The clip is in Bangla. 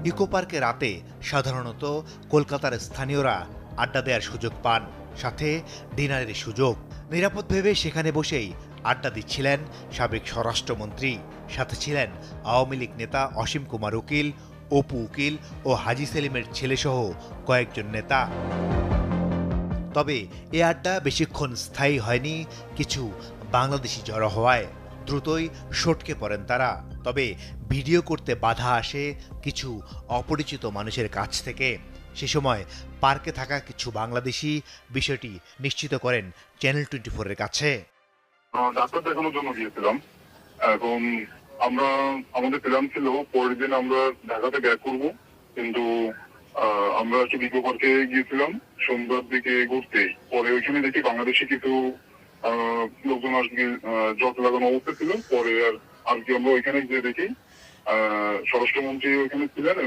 ইকো পার্কে রাতে সাধারণত কলকাতার স্থানীয়রা আড্ডা দেওয়ার সুযোগ পান, সাথে ডিনারের সুযোগ। নিরাপদ ভেবে সেখানে বসেই আড্ডা দিচ্ছিলেন সাবেক স্বরাষ্ট্রমন্ত্রী, সাথে ছিলেন আওয়ামী লীগ নেতা অসীম কুমার উকিল, অপু উকিল ও হাজী সেলিমের ছেলেসহ কয়েকজন নেতা। তবে এ আড্ডা বেশিক্ষণ স্থায়ী হয়নি। কিছু বাংলাদেশি জড়ো হওয়ায় দ্রুতই সটকে পড়েন তারা। তবে ভিডিও করতে বাধা আসে কিছু অপরিচিত মানুষের কাছ থেকে। সে সময় পার্কে থাকা কিছু বাংলাদেশি বিষয়টি নিশ্চিত করেন চ্যানেল 24 এর কাছে। ডাক্তার দেখানোর জন্য গিয়েছিলাম। এখন আমরা আমাদের প্ল্যান ছিল পরের দিন আমরা ঢাকাতে ব্যাক করবো, কিন্তু আমরা আসলে ইকো পার্কে গিয়েছিলাম সন্ধ্যার দিকে ঘুরতে। পরে ওইখানে দেখি বাংলাদেশে কিছু লোকজন আসবে জট লাগানো অবস্থা ছিল। পরে আর কি আমরা ওইখানে গিয়ে দেখি স্বরাষ্ট্রমন্ত্রী ওইখানে ছিলেন।